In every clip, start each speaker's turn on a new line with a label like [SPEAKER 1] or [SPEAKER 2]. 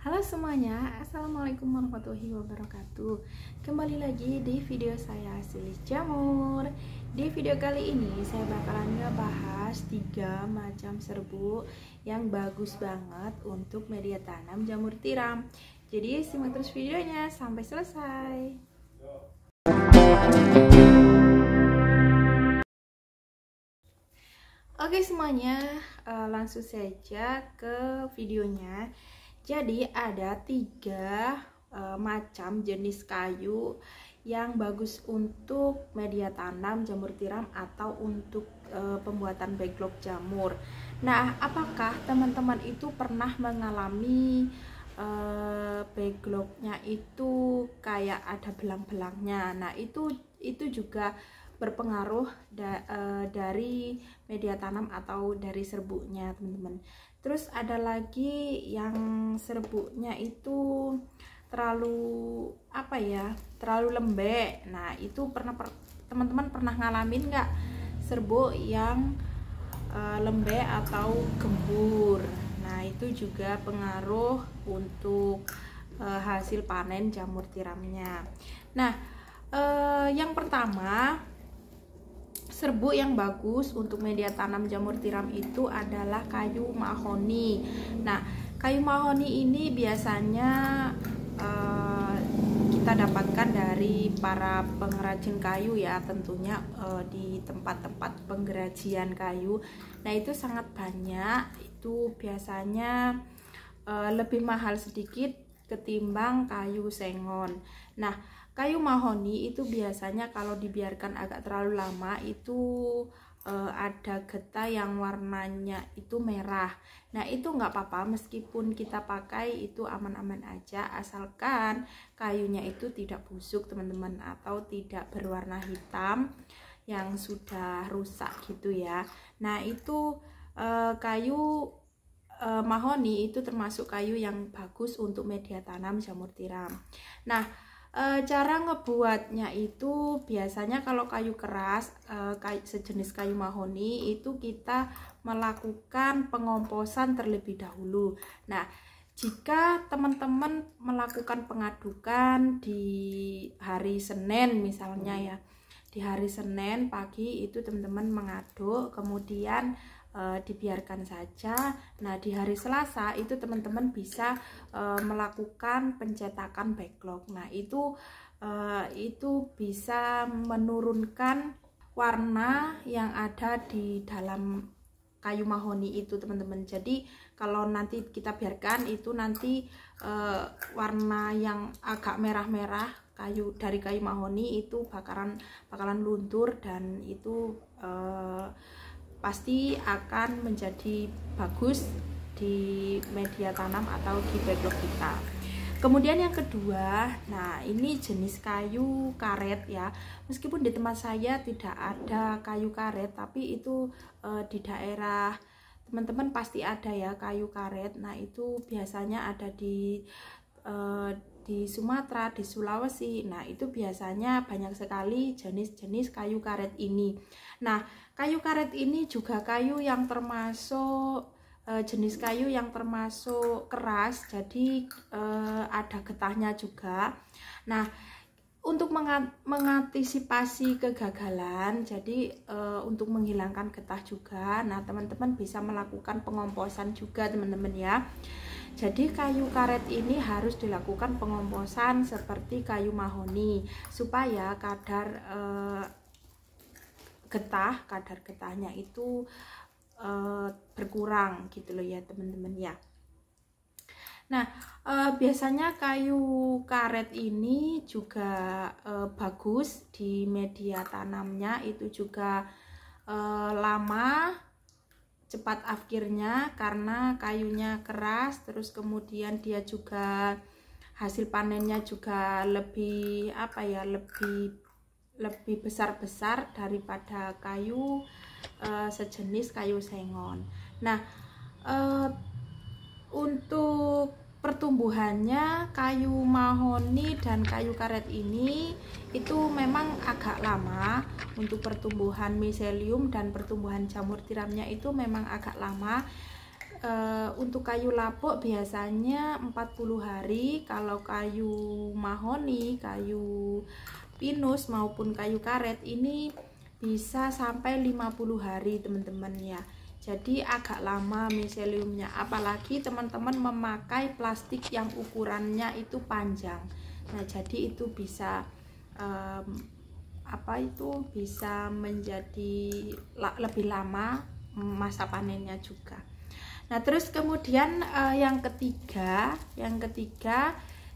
[SPEAKER 1] Halo semuanya, Assalamualaikum warahmatullahi wabarakatuh. Kembali lagi di video saya Hasil Jamur. Di video kali ini saya bakalan ngebahas 3 macam serbuk yang bagus banget untuk media tanam jamur tiram. Jadi simak terus videonya sampai selesai. Oke semuanya, langsung saja ke videonya. Jadi ada 3 macam jenis kayu yang bagus untuk media tanam jamur tiram atau untuk pembuatan backlog jamur. Nah, apakah teman-teman itu pernah mengalami backlognya itu kayak ada belang-belangnya? Nah, itu juga berpengaruh dari media tanam atau dari serbuknya, teman-teman. Terus ada lagi yang serbuknya itu terlalu terlalu lembek. Nah, itu teman-teman pernah ngalamin nggak serbuk yang lembek atau gembur? Nah, itu juga pengaruh untuk hasil panen jamur tiramnya. Nah, yang pertama, serbuk yang bagus untuk media tanam jamur tiram itu adalah kayu mahoni. Nah, kayu mahoni ini biasanya kita dapatkan dari para pengrajin kayu ya, tentunya di tempat-tempat pengrajin kayu. Nah, itu sangat banyak. Itu biasanya lebih mahal sedikit ketimbang kayu sengon. Nah, kayu mahoni itu biasanya kalau dibiarkan agak terlalu lama itu ada getah yang warnanya itu merah. Nah, itu nggak apa-apa, meskipun kita pakai itu aman-aman aja, asalkan kayunya itu tidak busuk, teman-teman, atau tidak berwarna hitam yang sudah rusak gitu ya. Nah, itu kayu mahoni itu termasuk kayu yang bagus untuk media tanam jamur tiram. Nah, cara ngebuatnya itu biasanya kalau kayu keras, sejenis kayu mahoni itu kita melakukan pengomposan terlebih dahulu. Nah, jika teman-teman melakukan pengadukan di hari Senin misalnya ya, di hari Senin pagi itu teman-teman mengaduk, kemudian dibiarkan saja. Nah, di hari Selasa itu teman-teman bisa melakukan pencetakan backlog. Nah, itu bisa menurunkan warna yang ada di dalam kayu mahoni itu, teman-teman. Jadi kalau nanti kita biarkan itu nanti warna yang agak merah-merah dari kayu mahoni itu bakalan luntur, dan itu pasti akan menjadi bagus di media tanam atau di backlog kita. Kemudian yang kedua, nah ini jenis kayu karet ya. Meskipun di tempat saya tidak ada kayu karet, tapi itu di daerah teman-teman pasti ada ya kayu karet. Nah, itu biasanya ada di Sumatera, di Sulawesi. Nah, itu biasanya banyak sekali jenis-jenis kayu karet ini. Nah, kayu karet ini juga kayu yang termasuk jenis kayu yang termasuk keras, jadi ada getahnya juga. Nah, untuk mengantisipasi kegagalan, jadi untuk menghilangkan getah juga, nah teman-teman bisa melakukan pengomposan juga, teman-teman ya. Jadi kayu karet ini harus dilakukan pengomposan seperti kayu mahoni supaya kadar getahnya itu berkurang gitu loh ya, teman-teman ya. Nah, biasanya kayu karet ini juga bagus di media tanamnya, itu juga lama, cepat akhirnya karena kayunya keras, terus kemudian dia juga hasil panennya juga lebih lebih besar-besar daripada kayu sejenis kayu sengon. Nah, untuk pertumbuhannya kayu mahoni dan kayu karet ini itu memang agak lama. Untuk pertumbuhan miselium dan pertumbuhan jamur tiramnya itu memang agak lama. untuk kayu lapuk biasanya 40 hari, kalau kayu mahoni, kayu pinus maupun kayu karet ini bisa sampai 50 hari teman-teman ya. Jadi agak lama miseliumnya, apalagi teman-teman memakai plastik yang ukurannya itu panjang. Nah, jadi itu bisa bisa menjadi lebih lama masa panennya juga. Nah, terus kemudian yang ketiga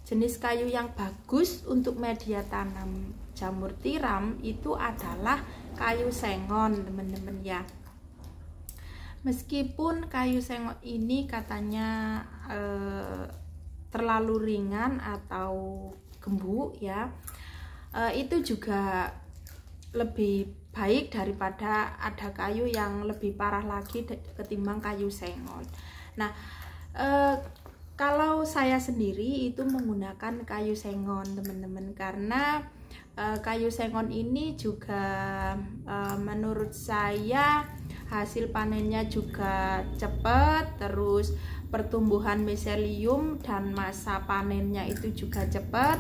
[SPEAKER 1] jenis kayu yang bagus untuk media tanam jamur tiram itu adalah kayu sengon teman-teman ya. Meskipun kayu sengon ini katanya terlalu ringan atau gembuk ya, itu juga lebih baik daripada ada kayu yang lebih parah lagi ketimbang kayu sengon. Nah, kalau saya sendiri itu menggunakan kayu sengon teman-teman, karena kayu sengon ini juga menurut saya hasil panennya juga cepat, terus pertumbuhan miselium dan masa panennya itu juga cepat.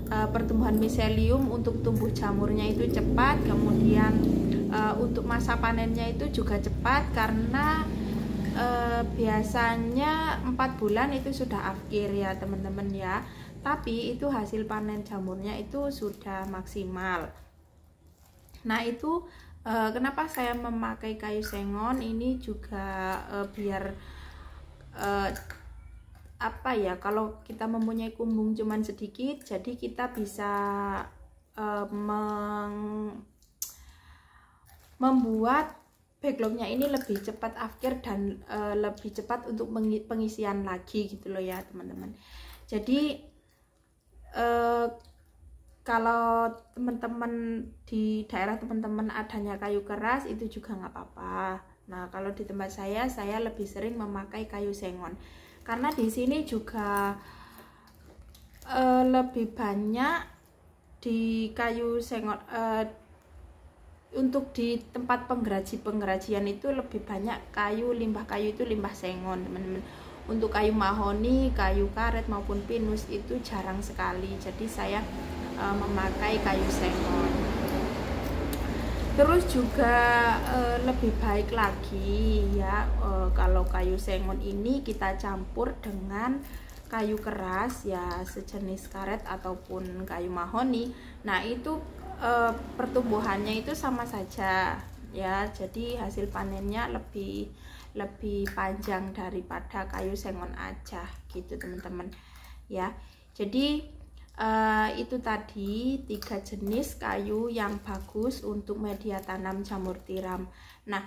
[SPEAKER 1] Pertumbuhan miselium untuk tumbuh jamurnya itu cepat, kemudian untuk masa panennya itu juga cepat, karena biasanya 4 bulan itu sudah akhir ya teman-teman ya, tapi itu hasil panen jamurnya itu sudah maksimal. Nah, itu kenapa saya memakai kayu sengon ini juga biar kalau kita mempunyai kumbung cuman sedikit, jadi kita bisa membuat backlognya ini lebih cepat akhir dan lebih cepat untuk pengisian lagi gitu loh ya teman-teman. Jadi kalau teman-teman di daerah teman-teman adanya kayu keras itu juga nggak apa-apa. Nah, kalau di tempat saya lebih sering memakai kayu sengon, karena di sini juga lebih banyak di kayu sengon. Untuk di tempat pengrajian itu lebih banyak limbah kayu itu limbah sengon teman-teman. Untuk kayu mahoni, kayu karet maupun pinus itu jarang sekali, jadi saya memakai kayu sengon. Terus juga lebih baik lagi ya, kalau kayu sengon ini kita campur dengan kayu keras ya, sejenis karet ataupun kayu mahoni. Nah, itu pertumbuhannya itu sama saja ya, jadi hasil panennya lebih panjang daripada kayu sengon aja gitu teman-teman ya. Jadi itu tadi 3 jenis kayu yang bagus untuk media tanam jamur tiram. Nah,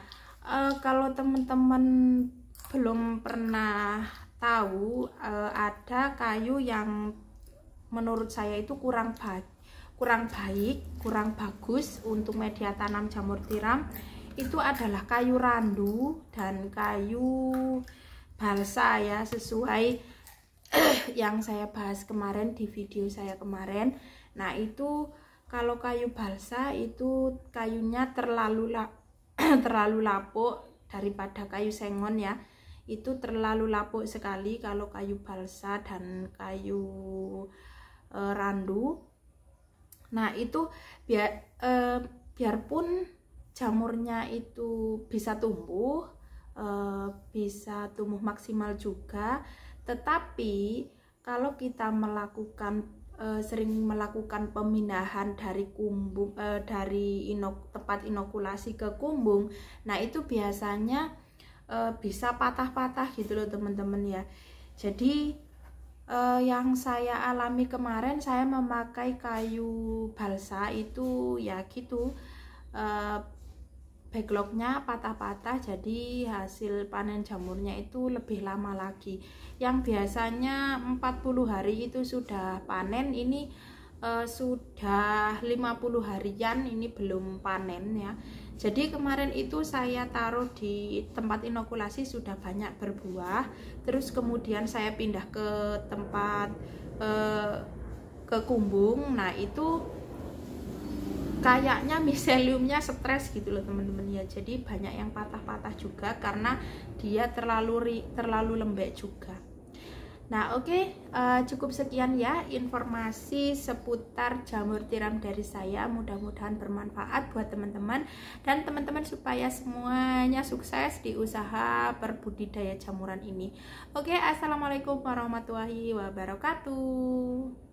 [SPEAKER 1] kalau teman-teman belum pernah tahu, ada kayu yang menurut saya itu kurang bagus untuk media tanam jamur tiram, itu adalah kayu randu dan kayu balsa ya, sesuai yang saya bahas kemarin di video saya kemarin. Nah, itu kalau kayu balsa itu kayunya terlalu lapuk daripada kayu sengon ya, itu terlalu lapuk sekali kalau kayu balsa dan kayu randu. Nah, itu biarpun jamurnya itu bisa tumbuh maksimal juga, tetapi kalau kita sering melakukan pemindahan dari kumbung tempat inokulasi ke kumbung, nah itu biasanya bisa patah-patah gitu loh teman-teman ya. Jadi yang saya alami kemarin, saya memakai kayu balsa itu ya gitu, backlognya patah-patah, jadi hasil panen jamurnya itu lebih lama lagi. Yang biasanya 40 hari itu sudah panen, ini sudah 50 harian ini belum panen ya. Jadi kemarin itu saya taruh di tempat inokulasi sudah banyak berbuah, terus kemudian saya pindah ke tempat ke kumbung. Nah, itu kayaknya miseliumnya stres gitu loh teman-teman ya. Jadi banyak yang patah-patah juga karena dia terlalu lembek juga. Nah oke, cukup sekian ya informasi seputar jamur tiram dari saya. Mudah-mudahan bermanfaat buat teman-teman dan teman-teman supaya semuanya sukses di usaha berbudidaya jamuran ini. Oke, assalamualaikum warahmatullahi wabarakatuh.